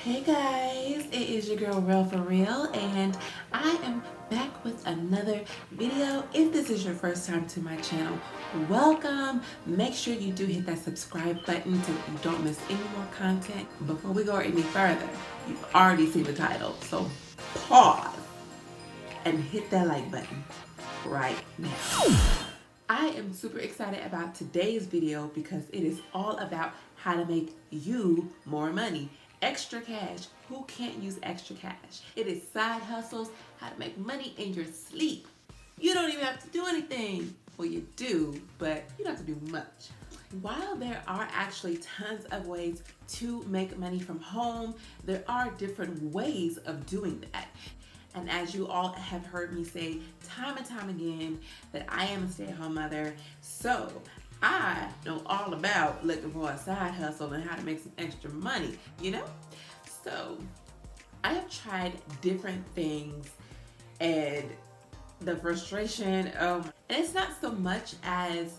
Hey guys, it is your girl Real for Real, and I am back with another video. If this is your first time to my channel, welcome. Make sure you do hit that subscribe button so you don't miss any more content. Before we go any further, you've already seen the title, so pause and hit that like button right now. I am super excited about today's video because it is all about how to make you more money. Extra cash. Who can't use extra cash? It is side hustles, how to make money in your sleep. You don't even have to do anything. Well, you do, but you don't have to do much. While there are actually tons of ways to make money from home, there are different ways of doing that. And as you all have heard me say time and time again, that I am a stay-at-home mother, so I know all about looking for a side hustle and how to make some extra money, you know? So I have tried different things, and the frustration, and it's not so much as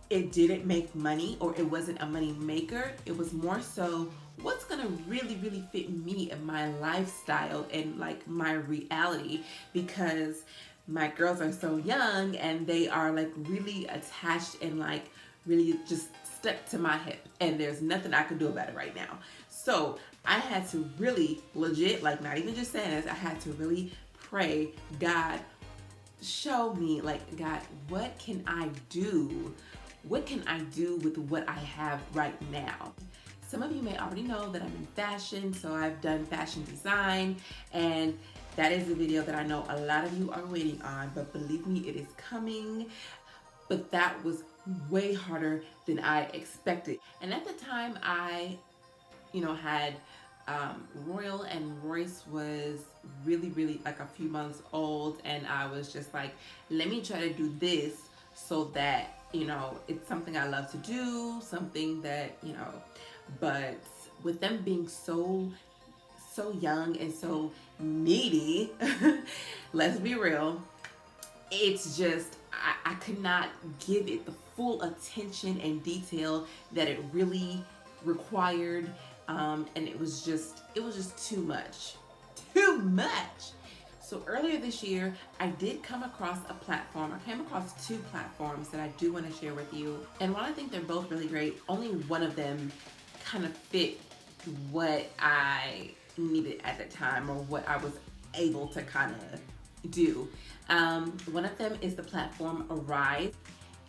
it didn't make money or it wasn't a money maker. It was more so what's gonna really fit me and my lifestyle and like my reality, because my girls are so young and they are like really attached and like really just stuck to my hip, and there's nothing I can do about it right now. So I had to really legit, like not even just saying this, I had to really pray, God, show me, like, God, what can I do? What can I do with what I have right now? Some of you may already know that I'm in fashion, so I've done fashion design, and that is a video that I know a lot of you are waiting on, but believe me, it is coming. But that was way harder than I expected. And at the time I, had Royal, and Royce was really like a few months old, and I was just like, let me try to do this so that, it's something I love to do, something that, but with them being so young and so needy, let's be real, it's just, I could not give it the full attention and detail that it really required, and it was just too much. So earlier this year, I did come across a platform. I came across two platforms that I do want to share with you. And while I think they're both really great, only one of them kind of fit what I needed at the time, or what I was able to kind of do. One of them is the platform Arise.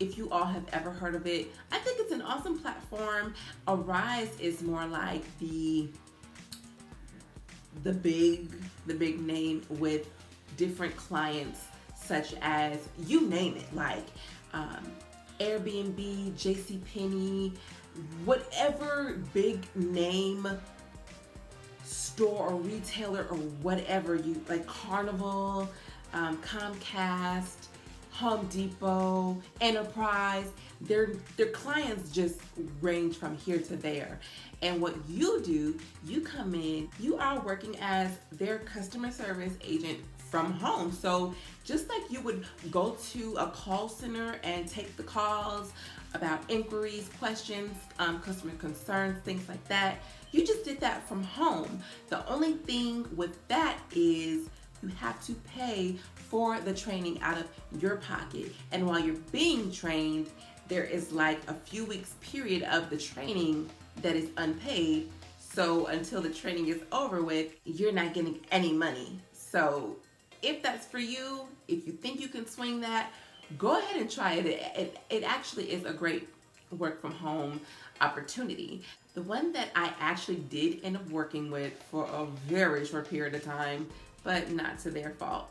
If you all have ever heard of it, I think it's an awesome platform. Arise is more like the big name with different clients, such as, you name it, like Airbnb, JCPenney, whatever big name store or retailer or whatever you like, Carnival, Comcast, Home Depot, Enterprise, their clients just range from here to there. And what you do, you come in, you are working as their customer service agent from home. So just like you would go to a call center and take the calls about inquiries, questions, customer concerns, things like that, you just did that from home. The only thing with that is you have to pay for the training out of your pocket. And while you're being trained, there is like a few weeks period of the training that is unpaid. So until the training is over with, you're not getting any money. So if that's for you, if you think you can swing that, go ahead and try it. It actually is a great work from home opportunity. The one that I actually did end up working with for a very short period of time, but not to their fault,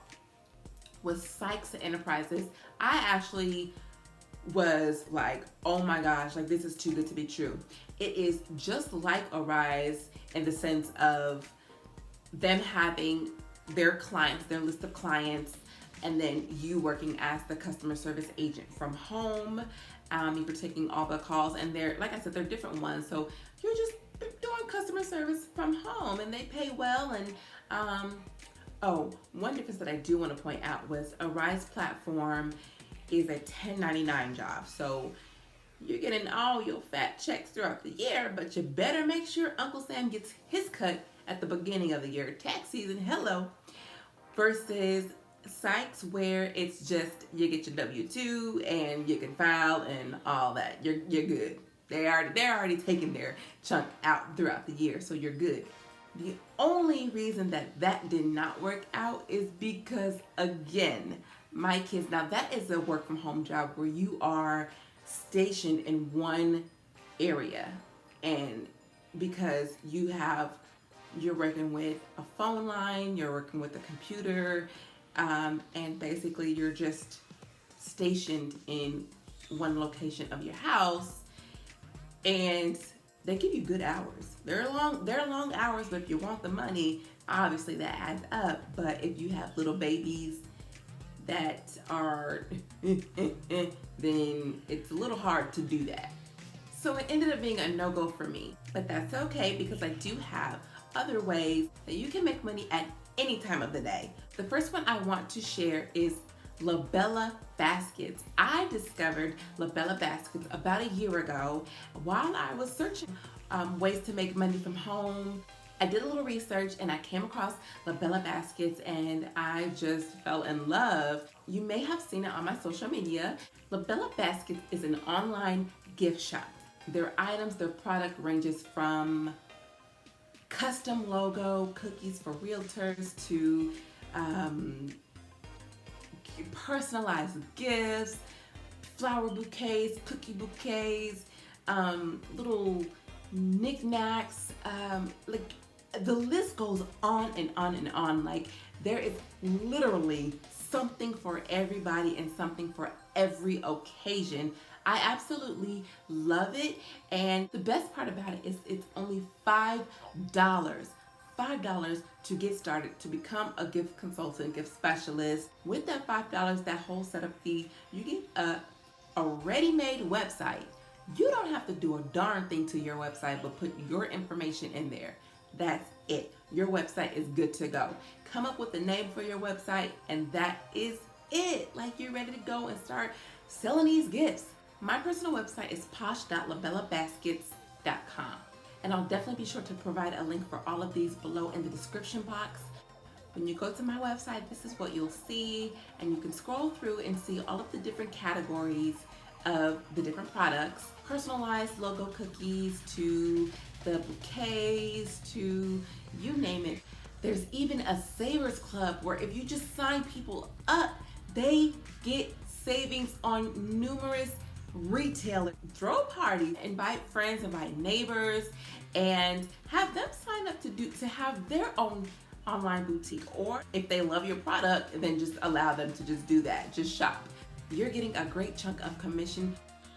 was SYKES Enterprises. I actually was like, oh my gosh, like this is too good to be true. It is just like Arise in the sense of them having their clients, their list of clients, and then you working as the customer service agent from home. You're taking all the calls, and they're, like I said, they're different ones. So you're just doing customer service from home, and they pay well. And oh, one difference that I do want to point out was Arise platform is a 1099 job. So You're getting all your fat checks throughout the year, but you better make sure Uncle Sam gets his cut at the beginning of the year. Tax season, hello. Versus SYKES, where it's just you get your W-2 and you can file and all that. You're good. They're already taking their chunk out throughout the year, so you're good. The only reason that did not work out is because, again, my kids, now that is a work from home job where you are stationed in one area, and because you're working with a phone line, you're working with a computer, and basically you're just stationed in one location of your house, and they give you good hours. They're long hours, but if you want the money, obviously that adds up. But if you have little babies that are then it's a little hard to do that. So it ended up being a no-go for me, but that's okay because I do have other ways that you can make money at any time of the day. The first one I want to share is Labella baskets. I discovered Labella baskets about a year ago while I was searching ways to make money from home. I did a little research and I came across Labella baskets and I just fell in love. You may have seen it on my social media. Labella baskets is an online gift shop. Their product ranges from custom logo cookies for realtors to personalized gifts, flower bouquets, cookie bouquets, little knickknacks, like the list goes on and on and on. Like there is literally something for everybody and something for every occasion. I absolutely love it, and the best part about it is it's only $5 to get started, to become a gift consultant, gift specialist. With that $5, that whole setup fee, you get a ready-made website. You don't have to do a darn thing to your website but put your information in there. That's it. Your website is good to go. Come up with a name for your website and that is it. Like you're ready to go and start selling these gifts. My personal website is posh.labellabaskets.com. And I'll definitely be sure to provide a link for all of these below in the description box. When you go to my website, this is what you'll see, and you can scroll through and see all of the different categories of the different products. Personalized logo cookies to the bouquets to you name it. There's even a savers club where if you just sign people up, they get savings on numerous retailers. Throw parties, invite friends, invite neighbors, and have them sign up to have their own online boutique. Or if they love your product, then just allow them to just do that, just shop. You're getting a great chunk of commission.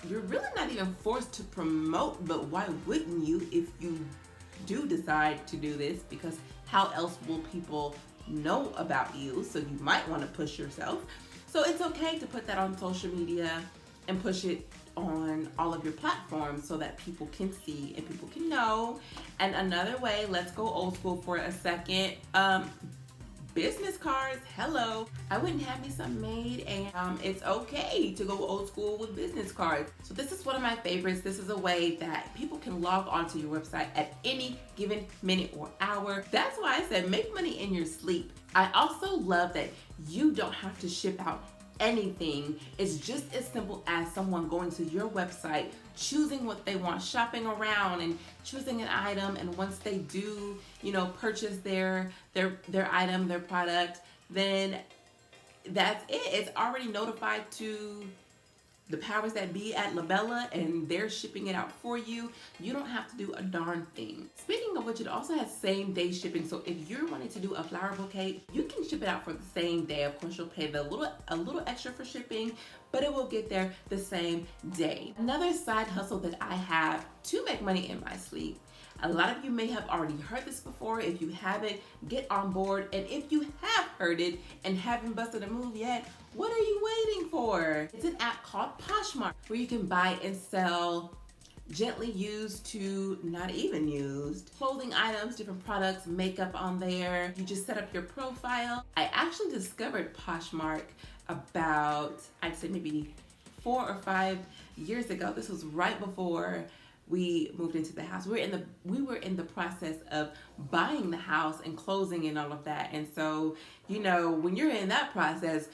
You're really not even forced to promote, but why wouldn't you if you do decide to do this? Because how else will people know about you? So you might want to push yourself. So it's okay to put that on social media and push it on all of your platforms so that people can see and people can know. And another way, let's go old school for a second. Business cards, hello. I wouldn't have me some made, and it's okay to go old school with business cards. So this is one of my favorites. This is a way that people can log onto your website at any given minute or hour. That's why I said make money in your sleep. I also love that you don't have to ship out anything. It's just as simple as someone going to your website, choosing what they want, shopping around and choosing an item, and once they do, purchase their item, their product, then that's it. It's already notified to the powers that be at Labella, and they're shipping it out for you. You don't have to do a darn thing. Speaking of which, it also has same day shipping. So if you're wanting to do a flower bouquet, you can ship it out for the same day. Of course, you'll pay a little extra for shipping, but it will get there the same day. Another side hustle that I have to make money in my sleep. A lot of you may have already heard this before. If you haven't, get on board. And if you have heard it and haven't busted a move yet, what are you waiting for? It's an app called Poshmark where you can buy and sell gently used to not even used clothing items, different products, makeup on there. You just set up your profile. I actually discovered Poshmark about, I'd say maybe 4 or 5 years ago. This was right before we moved into the house. We were in the process of buying the house and closing and all of that. And so, when you're in that process,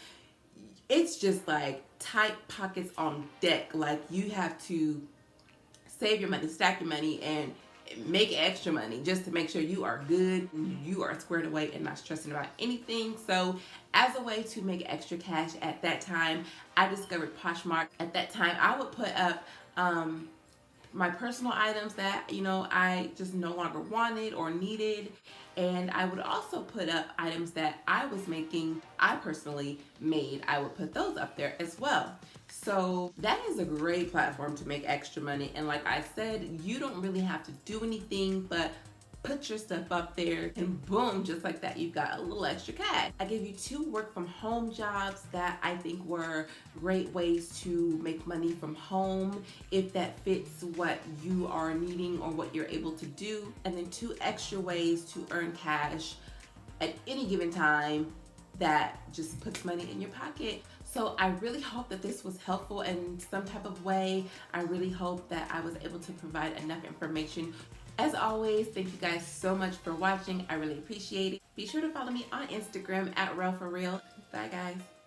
it's just like tight pockets on deck. Like, you have to save your money, stack your money, and make extra money just to make sure you are good, you are squared away and not stressing about anything. So as a way to make extra cash at that time, I discovered Poshmark. At that time, I would put up my personal items that I just no longer wanted or needed, and I would also put up items that I was making, I personally made. I would put those up there as well. So that is a great platform to make extra money, and like I said, you don't really have to do anything but put your stuff up there, and boom, just like that, you've got a little extra cash. I gave you 2 work from home jobs that I think were great ways to make money from home if that fits what you are needing or what you're able to do, and then 2 extra ways to earn cash at any given time that just puts money in your pocket. So I really hope that this was helpful in some type of way. I really hope that I was able to provide enough information. As always, thank you guys so much for watching. I really appreciate it. Be sure to follow me on Instagram at RELLFORREAL. Bye guys.